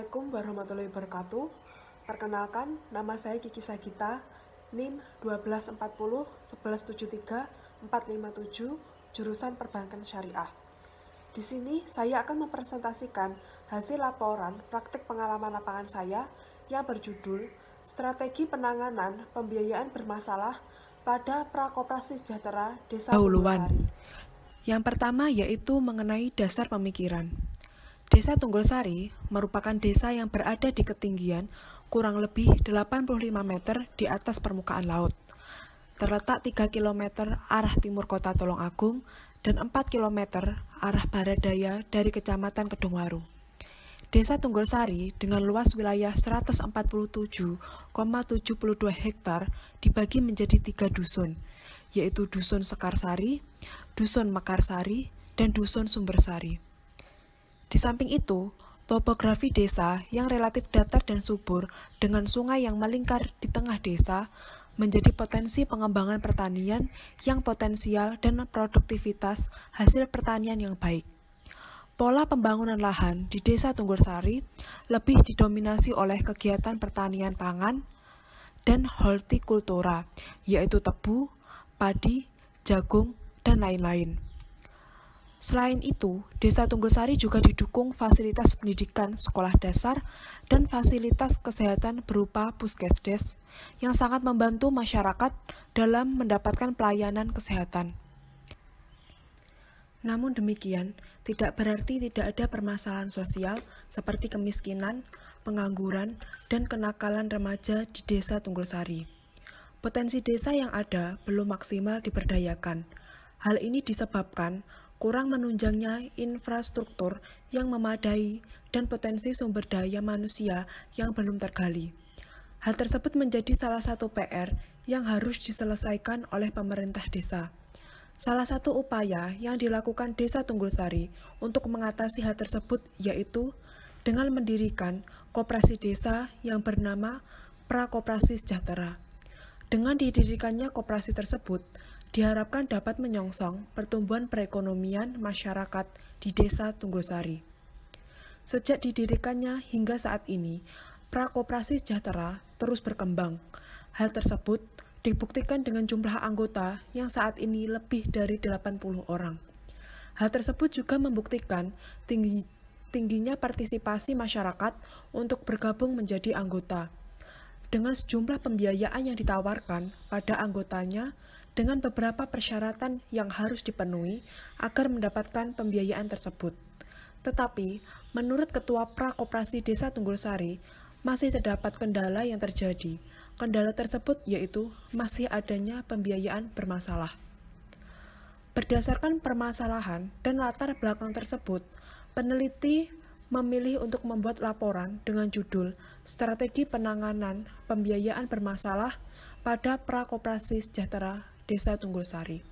Assalamualaikum warahmatullahi wabarakatuh. Perkenalkan, nama saya Kiki Sagita, NIM 1240 1173 457, jurusan Perbankan Syariah. Di sini saya akan mempresentasikan hasil laporan praktik pengalaman lapangan saya yang berjudul Strategi Penanganan Pembiayaan Bermasalah pada Prakoperasi Sejahtera Desa Tunggulsari. Yang pertama yaitu mengenai dasar pemikiran. Desa Tunggulsari merupakan desa yang berada di ketinggian kurang lebih 85 meter di atas permukaan laut. Terletak 3 km arah timur kota Tulungagung dan 4 km arah barat daya dari Kecamatan Kedungwaru. Desa Tunggulsari dengan luas wilayah 147,72 hektar dibagi menjadi 3 dusun, yaitu Dusun Sekarsari, Dusun Mekarsari, dan Dusun Sumbersari. Di samping itu, topografi desa yang relatif datar dan subur dengan sungai yang melingkar di tengah desa menjadi potensi pengembangan pertanian yang potensial dan produktivitas hasil pertanian yang baik. Pola pembangunan lahan di Desa Tunggulsari lebih didominasi oleh kegiatan pertanian pangan dan hortikultura, yaitu tebu, padi, jagung, dan lain-lain. Selain itu, Desa Tunggulsari juga didukung fasilitas pendidikan sekolah dasar dan fasilitas kesehatan berupa puskesdes yang sangat membantu masyarakat dalam mendapatkan pelayanan kesehatan. Namun demikian, tidak berarti tidak ada permasalahan sosial seperti kemiskinan, pengangguran, dan kenakalan remaja di Desa Tunggulsari. Potensi desa yang ada belum maksimal diberdayakan. Hal ini disebabkan kurang menunjangnya infrastruktur yang memadai dan potensi sumber daya manusia yang belum tergali. Hal tersebut menjadi salah satu PR yang harus diselesaikan oleh pemerintah desa. Salah satu upaya yang dilakukan Desa Tunggulsari untuk mengatasi hal tersebut yaitu dengan mendirikan koperasi desa yang bernama Prakoperasi Sejahtera. Dengan didirikannya koperasi tersebut, diharapkan dapat menyongsong pertumbuhan perekonomian masyarakat di Desa Tunggulsari. Sejak didirikannya hingga saat ini, Prakoperasi Sejahtera terus berkembang. Hal tersebut dibuktikan dengan jumlah anggota yang saat ini lebih dari 80 orang. Hal tersebut juga membuktikan tingginya partisipasi masyarakat untuk bergabung menjadi anggota. Dengan sejumlah pembiayaan yang ditawarkan pada anggotanya, dengan beberapa persyaratan yang harus dipenuhi agar mendapatkan pembiayaan tersebut. Tetapi, menurut Ketua Prakoperasi Desa Tunggulsari, masih terdapat kendala yang terjadi. Kendala tersebut yaitu masih adanya pembiayaan bermasalah. Berdasarkan permasalahan dan latar belakang tersebut, peneliti memilih untuk membuat laporan dengan judul Strategi Penanganan Pembiayaan Bermasalah pada Prakoperasi Sejahtera Desa Tunggulsari.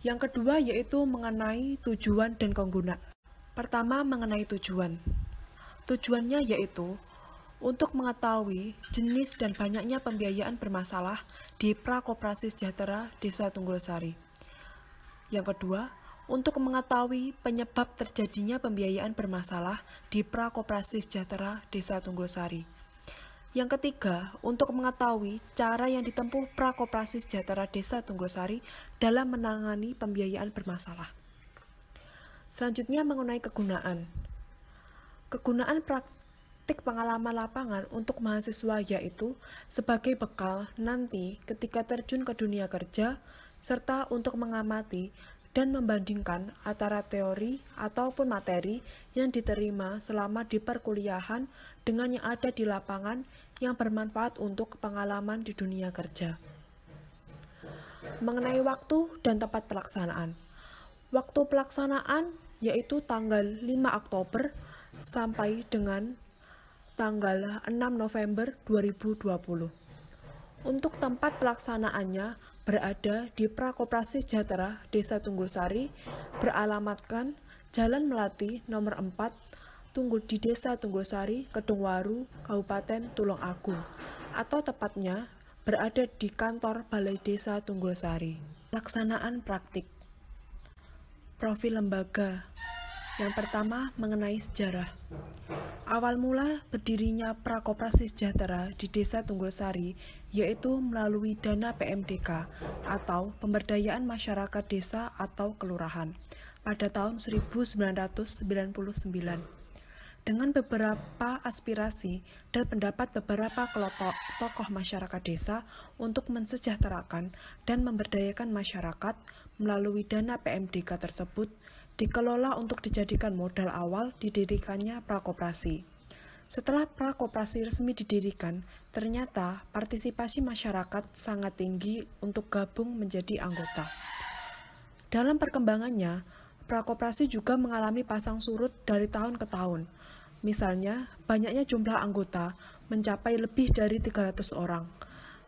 Yang kedua yaitu mengenai tujuan dan kegunaan. Pertama, mengenai tujuan. Tujuannya yaitu untuk mengetahui jenis dan banyaknya pembiayaan bermasalah di Prakoperasi Sejahtera Desa Tunggulsari. Yang kedua, untuk mengetahui penyebab terjadinya pembiayaan bermasalah di Prakoperasi Sejahtera Desa Tunggulsari. Yang ketiga, untuk mengetahui cara yang ditempuh Prakoperasi Sejahtera Desa Tunggulsari dalam menangani pembiayaan bermasalah. Selanjutnya mengenai kegunaan. Kegunaan praktik pengalaman lapangan untuk mahasiswa yaitu sebagai bekal nanti ketika terjun ke dunia kerja, serta untuk mengamati dan membandingkan antara teori ataupun materi yang diterima selama di perkuliahan dengan yang ada di lapangan yang bermanfaat untuk pengalaman di dunia kerja. Mengenai waktu dan tempat pelaksanaan. Waktu pelaksanaan yaitu tanggal 5 Oktober sampai dengan tanggal 6 November 2020. Untuk tempat pelaksanaannya berada di Prakoperasi Sejahtera Desa Tunggulsari, beralamatkan Jalan Melati nomor 4, di Desa Tunggulsari, Kedungwaru, Kabupaten Tulungagung, atau tepatnya berada di kantor Balai Desa Tunggulsari. Pelaksanaan praktik. Profil lembaga. Yang pertama mengenai sejarah. Awal mula berdirinya Prakoperasi Sejahtera di Desa Tunggulsari yaitu melalui dana PMDK atau Pemberdayaan Masyarakat Desa atau Kelurahan pada tahun 1999. Dengan beberapa aspirasi dan pendapat beberapa kelompok tokoh masyarakat desa untuk mensejahterakan dan memberdayakan masyarakat melalui dana PMDK tersebut dikelola untuk dijadikan modal awal didirikannya prakoperasi. Setelah prakoperasi resmi didirikan, ternyata partisipasi masyarakat sangat tinggi untuk gabung menjadi anggota. Dalam perkembangannya, prakoperasi juga mengalami pasang surut dari tahun ke tahun. Misalnya, banyaknya jumlah anggota mencapai lebih dari 300 orang.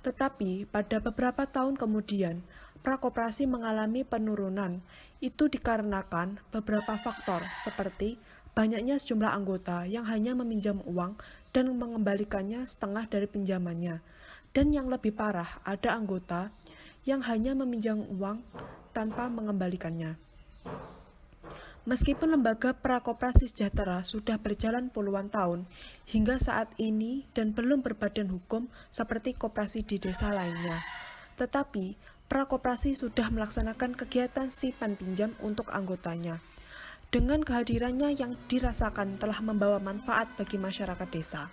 Tetapi pada beberapa tahun kemudian, prakoperasi mengalami penurunan. Itu dikarenakan beberapa faktor seperti banyaknya sejumlah anggota yang hanya meminjam uang dan mengembalikannya setengah dari pinjamannya. Dan yang lebih parah, ada anggota yang hanya meminjam uang tanpa mengembalikannya. Meskipun lembaga Prakoperasi Sejahtera sudah berjalan puluhan tahun hingga saat ini dan belum berbadan hukum seperti koperasi di desa lainnya, tetapi prakoperasi sudah melaksanakan kegiatan simpan pinjam untuk anggotanya. Dengan kehadirannya yang dirasakan telah membawa manfaat bagi masyarakat desa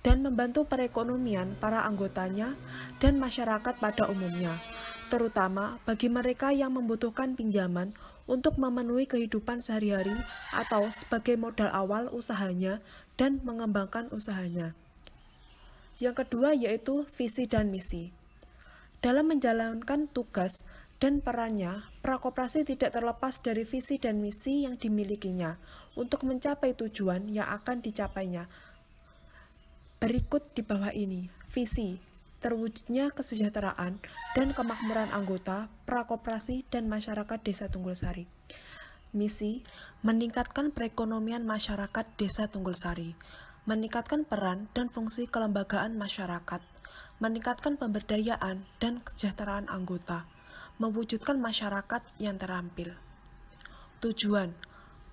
dan membantu perekonomian para anggotanya dan masyarakat pada umumnya, terutama bagi mereka yang membutuhkan pinjaman untuk memenuhi kehidupan sehari-hari atau sebagai modal awal usahanya dan mengembangkan usahanya. Yang kedua yaitu visi dan misi. Dalam menjalankan tugas dan perannya, prakoperasi tidak terlepas dari visi dan misi yang dimilikinya untuk mencapai tujuan yang akan dicapainya. Berikut di bawah ini, visi. Terwujudnya kesejahteraan dan kemakmuran anggota, prakoperasi, dan masyarakat Desa Tunggulsari. Misi, meningkatkan perekonomian masyarakat Desa Tunggulsari, meningkatkan peran dan fungsi kelembagaan masyarakat, meningkatkan pemberdayaan dan kesejahteraan anggota, mewujudkan masyarakat yang terampil. Tujuan,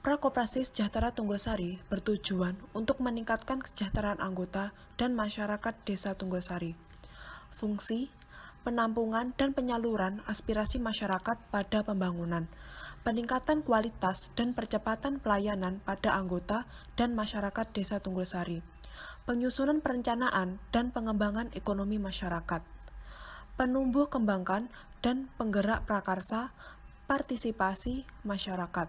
Prakoperasi Sejahtera Tunggulsari bertujuan untuk meningkatkan kesejahteraan anggota dan masyarakat Desa Tunggulsari. Fungsi, penampungan dan penyaluran aspirasi masyarakat pada pembangunan, peningkatan kualitas dan percepatan pelayanan pada anggota dan masyarakat Desa Tunggulsari, penyusunan perencanaan dan pengembangan ekonomi masyarakat, penumbuh kembangkan dan penggerak prakarsa partisipasi masyarakat.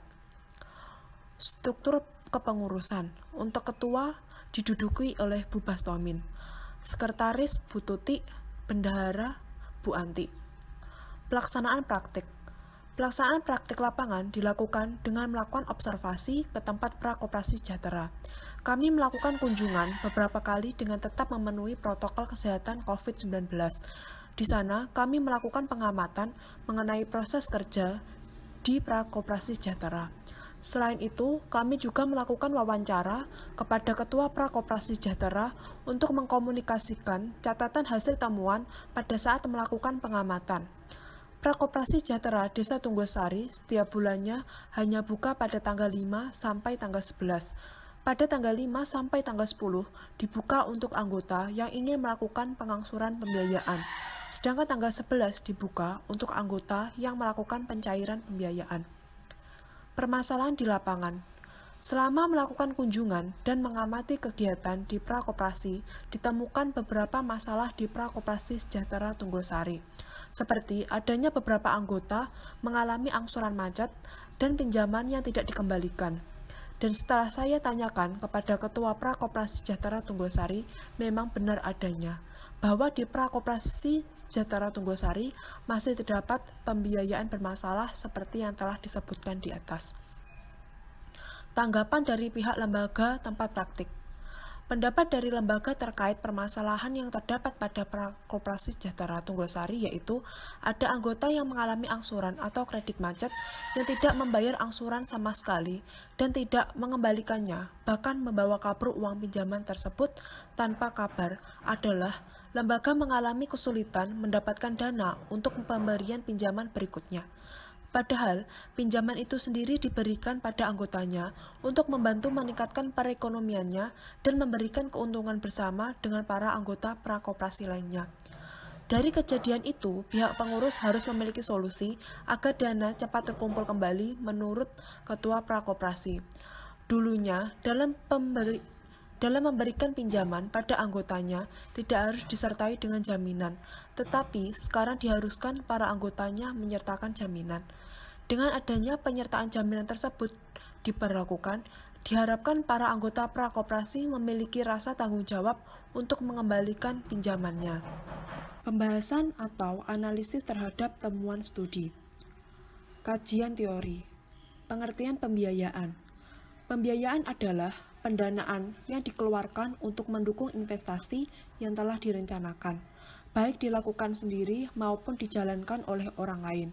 Struktur kepengurusan, untuk ketua diduduki oleh Bu Bastomin, sekretaris Bu Tuti, bendahara Bu Anti. Pelaksanaan praktik. Pelaksanaan praktik lapangan dilakukan dengan melakukan observasi ke tempat prakoperasi sejahtera. Kami melakukan kunjungan beberapa kali dengan tetap memenuhi protokol kesehatan COVID-19. Di sana, kami melakukan pengamatan mengenai proses kerja di prakoperasi sejahtera. Selain itu, kami juga melakukan wawancara kepada Ketua Prakoperasi Sejahtera untuk mengkomunikasikan catatan hasil temuan pada saat melakukan pengamatan. Prakoperasi Sejahtera Desa Tunggulsari setiap bulannya hanya buka pada tanggal 5 sampai tanggal 11. Pada tanggal 5 sampai tanggal 10 dibuka untuk anggota yang ingin melakukan pengangsuran pembiayaan, sedangkan tanggal 11 dibuka untuk anggota yang melakukan pencairan pembiayaan. Permasalahan di lapangan. Selama melakukan kunjungan dan mengamati kegiatan di prakoperasi, ditemukan beberapa masalah di Prakoperasi Sejahtera Tunggulsari, seperti adanya beberapa anggota mengalami angsuran macet dan pinjaman yang tidak dikembalikan. Dan setelah saya tanyakan kepada Ketua Prakoperasi Sejahtera Tunggulsari, memang benar adanya, bahwa di Prakoperasi Sejahtera Tunggulsari masih terdapat pembiayaan bermasalah seperti yang telah disebutkan di atas. Tanggapan dari pihak lembaga tempat praktik. Pendapat dari lembaga terkait permasalahan yang terdapat pada Prakoperasi Sejahtera Tunggulsari yaitu ada anggota yang mengalami angsuran atau kredit macet yang tidak membayar angsuran sama sekali dan tidak mengembalikannya, bahkan membawa kabur uang pinjaman tersebut tanpa kabar adalah lembaga mengalami kesulitan mendapatkan dana untuk pemberian pinjaman berikutnya. Padahal, pinjaman itu sendiri diberikan pada anggotanya untuk membantu meningkatkan perekonomiannya dan memberikan keuntungan bersama dengan para anggota prakoperasi lainnya. Dari kejadian itu, pihak pengurus harus memiliki solusi agar dana cepat terkumpul kembali menurut ketua prakoperasi. Dulunya, dalam memberikan pinjaman pada anggotanya tidak harus disertai dengan jaminan, tetapi sekarang diharuskan para anggotanya menyertakan jaminan. Dengan adanya penyertaan jaminan tersebut diberlakukan, diharapkan para anggota prakoperasi memiliki rasa tanggung jawab untuk mengembalikan pinjamannya. Pembahasan atau analisis terhadap temuan studi. Kajian teori. Pengertian pembiayaan. Pembiayaan adalah pendanaan yang dikeluarkan untuk mendukung investasi yang telah direncanakan, baik dilakukan sendiri maupun dijalankan oleh orang lain.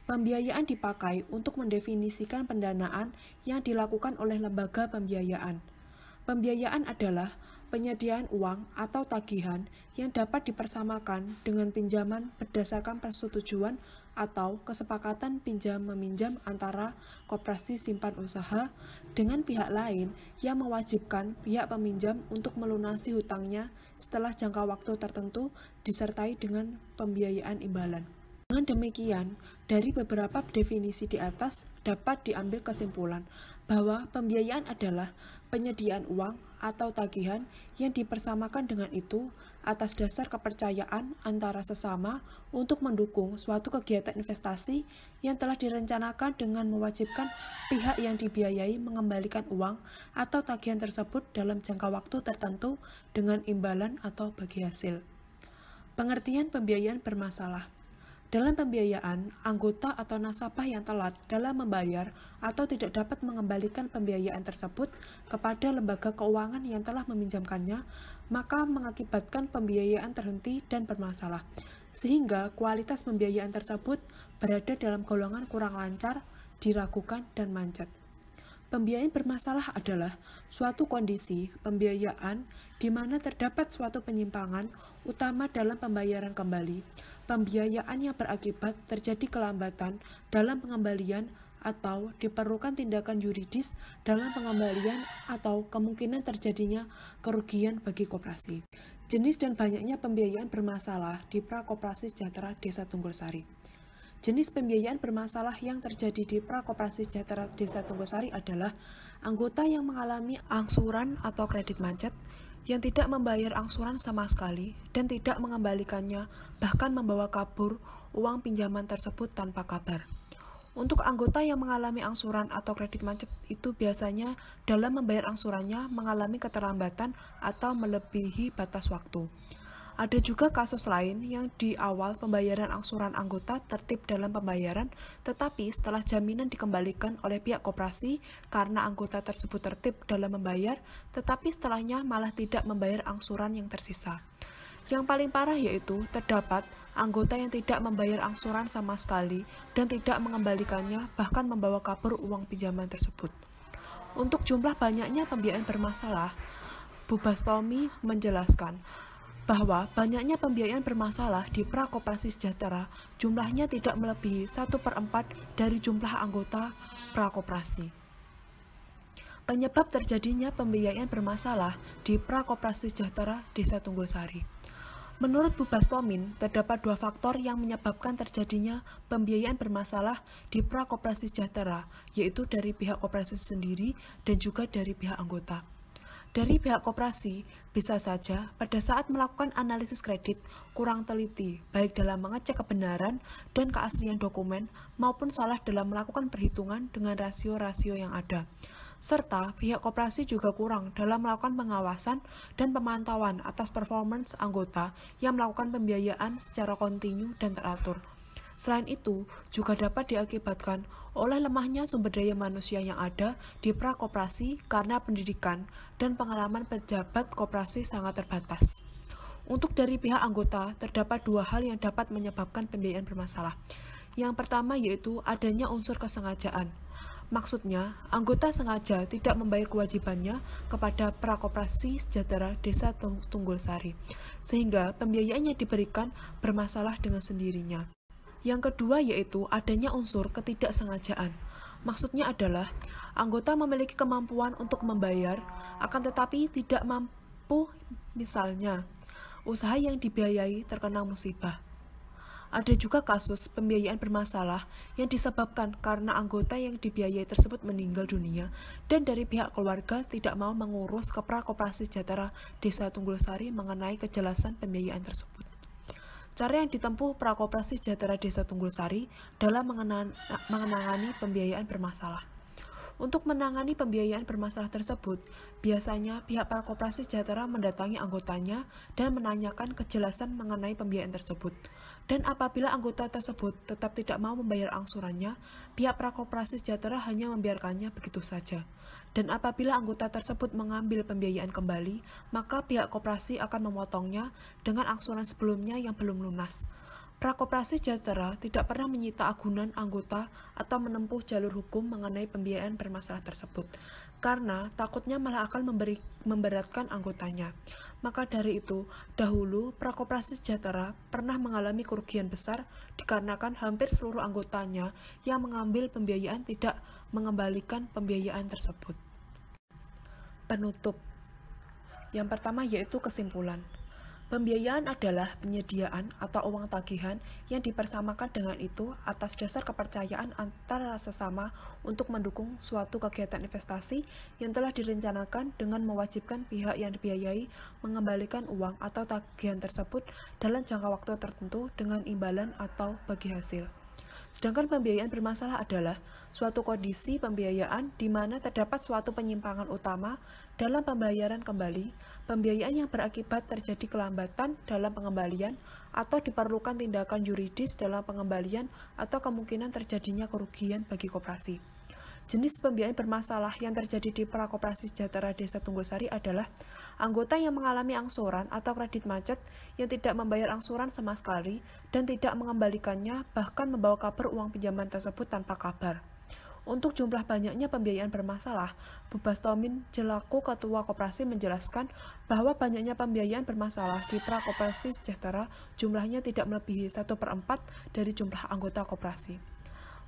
Pembiayaan dipakai untuk mendefinisikan pendanaan yang dilakukan oleh lembaga pembiayaan. Pembiayaan adalah penyediaan uang atau tagihan yang dapat dipersamakan dengan pinjaman berdasarkan persetujuan atau kesepakatan pinjam-meminjam antara koperasi simpan usaha dengan pihak lain yang mewajibkan pihak peminjam untuk melunasi hutangnya setelah jangka waktu tertentu disertai dengan pembiayaan imbalan. Dengan demikian, dari beberapa definisi di atas dapat diambil kesimpulan bahwa pembiayaan adalah penyediaan uang atau tagihan yang dipersamakan dengan itu atas dasar kepercayaan antara sesama untuk mendukung suatu kegiatan investasi yang telah direncanakan dengan mewajibkan pihak yang dibiayai mengembalikan uang atau tagihan tersebut dalam jangka waktu tertentu dengan imbalan atau bagi hasil. Pengertian pembiayaan bermasalah. Dalam pembiayaan, anggota atau nasabah yang telat dalam membayar atau tidak dapat mengembalikan pembiayaan tersebut kepada lembaga keuangan yang telah meminjamkannya, maka mengakibatkan pembiayaan terhenti dan bermasalah, sehingga kualitas pembiayaan tersebut berada dalam golongan kurang lancar, diragukan, dan macet. Pembiayaan bermasalah adalah suatu kondisi pembiayaan di mana terdapat suatu penyimpangan utama dalam pembayaran kembali, pembiayaan yang berakibat terjadi kelambatan dalam pengembalian atau diperlukan tindakan yuridis dalam pengembalian atau kemungkinan terjadinya kerugian bagi koperasi. Jenis dan banyaknya pembiayaan bermasalah di Prakoperasi Sejahtera Desa Tunggulsari. Jenis pembiayaan bermasalah yang terjadi di Prakoperasi Sejahtera Desa Tunggulsari adalah anggota yang mengalami angsuran atau kredit macet, yang tidak membayar angsuran sama sekali dan tidak mengembalikannya, bahkan membawa kabur uang pinjaman tersebut tanpa kabar. Untuk anggota yang mengalami angsuran atau kredit macet itu biasanya dalam membayar angsurannya mengalami keterlambatan atau melebihi batas waktu. Ada juga kasus lain yang di awal pembayaran angsuran anggota tertib dalam pembayaran, tetapi setelah jaminan dikembalikan oleh pihak koperasi karena anggota tersebut tertib dalam membayar, tetapi setelahnya malah tidak membayar angsuran yang tersisa. Yang paling parah yaitu terdapat anggota yang tidak membayar angsuran sama sekali dan tidak mengembalikannya, bahkan membawa kabur uang pinjaman tersebut. Untuk jumlah banyaknya pembiayaan bermasalah, Bu Bastomi menjelaskan bahwa banyaknya pembiayaan bermasalah di Prakoperasi Sejahtera jumlahnya tidak melebihi 1/4 dari jumlah anggota prakoperasi. Penyebab terjadinya pembiayaan bermasalah di Prakoperasi Sejahtera Desa Tunggulsari. Menurut Bu Bastomin, terdapat dua faktor yang menyebabkan terjadinya pembiayaan bermasalah di Prakoperasi Sejahtera, yaitu dari pihak koperasi sendiri dan juga dari pihak anggota. Dari pihak koperasi, bisa saja pada saat melakukan analisis kredit kurang teliti, baik dalam mengecek kebenaran dan keaslian dokumen maupun salah dalam melakukan perhitungan dengan rasio-rasio yang ada. Serta pihak koperasi juga kurang dalam melakukan pengawasan dan pemantauan atas performance anggota yang melakukan pembiayaan secara kontinu dan teratur. Selain itu, juga dapat diakibatkan oleh lemahnya sumber daya manusia yang ada di prakoperasi karena pendidikan dan pengalaman pejabat koperasi sangat terbatas. Untuk dari pihak anggota, terdapat dua hal yang dapat menyebabkan pembiayaan bermasalah. Yang pertama yaitu adanya unsur kesengajaan. Maksudnya, anggota sengaja tidak membayar kewajibannya kepada Prakoperasi Sejahtera Desa Tunggulsari, sehingga pembiayaan yang diberikan bermasalah dengan sendirinya. Yang kedua yaitu adanya unsur ketidaksengajaan. Maksudnya adalah anggota memiliki kemampuan untuk membayar, akan tetapi tidak mampu, misalnya usaha yang dibiayai terkena musibah. Ada juga kasus pembiayaan bermasalah yang disebabkan karena anggota yang dibiayai tersebut meninggal dunia dan dari pihak keluarga tidak mau mengurus ke Prakoperasi Sejahtera Desa Tunggulsari mengenai kejelasan pembiayaan tersebut. Cara yang ditempuh Prakoperasi Sejahtera Desa Tunggulsari dalam menangani pembiayaan bermasalah. Untuk menangani pembiayaan bermasalah tersebut, biasanya pihak Prakoperasi Sejahtera mendatangi anggotanya dan menanyakan kejelasan mengenai pembiayaan tersebut. Dan apabila anggota tersebut tetap tidak mau membayar angsurannya, pihak Prakoperasi Sejahtera hanya membiarkannya begitu saja. Dan apabila anggota tersebut mengambil pembiayaan kembali, maka pihak koperasi akan memotongnya dengan angsuran sebelumnya yang belum lunas. Prakoperasi Sejahtera tidak pernah menyita agunan anggota atau menempuh jalur hukum mengenai pembiayaan bermasalah tersebut, karena takutnya malah akan memberatkan anggotanya. Maka dari itu, dahulu Prakoperasi Sejahtera pernah mengalami kerugian besar dikarenakan hampir seluruh anggotanya yang mengambil pembiayaan tidak mengembalikan pembiayaan tersebut. Penutup. Yang pertama yaitu kesimpulan. Pembiayaan adalah penyediaan atau uang tagihan yang dipersamakan dengan itu atas dasar kepercayaan antara sesama untuk mendukung suatu kegiatan investasi yang telah direncanakan dengan mewajibkan pihak yang dibiayai mengembalikan uang atau tagihan tersebut dalam jangka waktu tertentu dengan imbalan atau bagi hasil. Sedangkan pembiayaan bermasalah adalah suatu kondisi pembiayaan di mana terdapat suatu penyimpangan utama dalam pembayaran kembali, pembiayaan yang berakibat terjadi kelambatan dalam pengembalian atau diperlukan tindakan yuridis dalam pengembalian atau kemungkinan terjadinya kerugian bagi koperasi. Jenis pembiayaan bermasalah yang terjadi di Prakoperasi Sejahtera Desa Tunggulsari adalah anggota yang mengalami angsuran atau kredit macet yang tidak membayar angsuran sama sekali dan tidak mengembalikannya, bahkan membawa kabur uang pinjaman tersebut tanpa kabar. Untuk jumlah banyaknya pembiayaan bermasalah, Bu Bastomin Jelaku, Ketua Koperasi, menjelaskan bahwa banyaknya pembiayaan bermasalah di Prakoperasi Sejahtera jumlahnya tidak melebihi 1/4 dari jumlah anggota koperasi.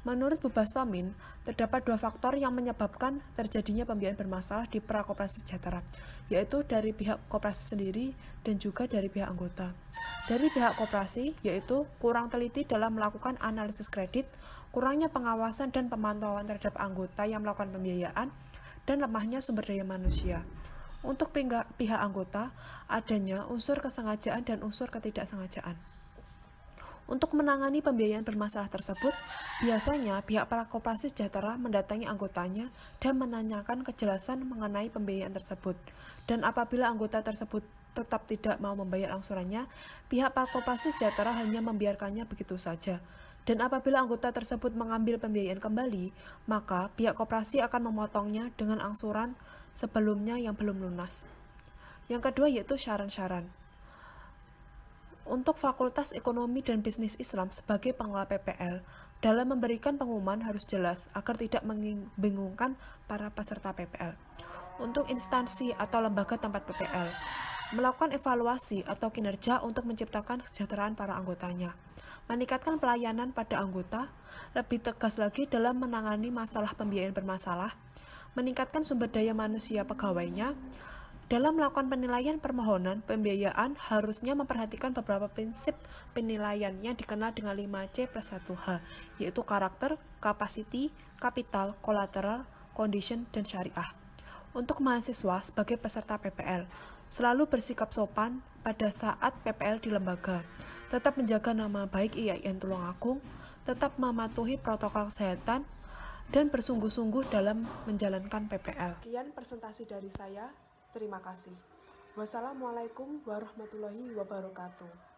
Menurut Bu Bastomin, terdapat dua faktor yang menyebabkan terjadinya pembiayaan bermasalah di Prakoperasi Sejahtera, yaitu dari pihak koperasi sendiri dan juga dari pihak anggota. Dari pihak koperasi, yaitu kurang teliti dalam melakukan analisis kredit, kurangnya pengawasan dan pemantauan terhadap anggota yang melakukan pembiayaan, dan lemahnya sumber daya manusia. Untuk pihak anggota, adanya unsur kesengajaan dan unsur ketidaksengajaan. Untuk menangani pembiayaan bermasalah tersebut, biasanya pihak Prakoperasi Sejahtera mendatangi anggotanya dan menanyakan kejelasan mengenai pembiayaan tersebut. Dan apabila anggota tersebut tetap tidak mau membayar angsurannya, pihak Prakoperasi Sejahtera hanya membiarkannya begitu saja. Dan apabila anggota tersebut mengambil pembiayaan kembali, maka pihak koperasi akan memotongnya dengan angsuran sebelumnya yang belum lunas. Yang kedua yaitu syaran-syaran. Untuk Fakultas Ekonomi dan Bisnis Islam sebagai pengelola PPL, dalam memberikan pengumuman harus jelas agar tidak membingungkan para peserta PPL. Untuk instansi atau lembaga tempat PPL, melakukan evaluasi atau kinerja untuk menciptakan kesejahteraan para anggotanya, meningkatkan pelayanan pada anggota, lebih tegas lagi dalam menangani masalah pembiayaan bermasalah, meningkatkan sumber daya manusia pegawainya. Dalam melakukan penilaian permohonan pembiayaan harusnya memperhatikan beberapa prinsip penilaian yang dikenal dengan 5C+1H, yaitu karakter, capacity, kapital, collateral, condition, dan syariah. Untuk mahasiswa sebagai peserta PPL, selalu bersikap sopan pada saat PPL di lembaga, tetap menjaga nama baik IAIN Tulungagung, tetap mematuhi protokol kesehatan, dan bersungguh-sungguh dalam menjalankan PPL. Sekian presentasi dari saya. Terima kasih. Wassalamualaikum warahmatullahi wabarakatuh.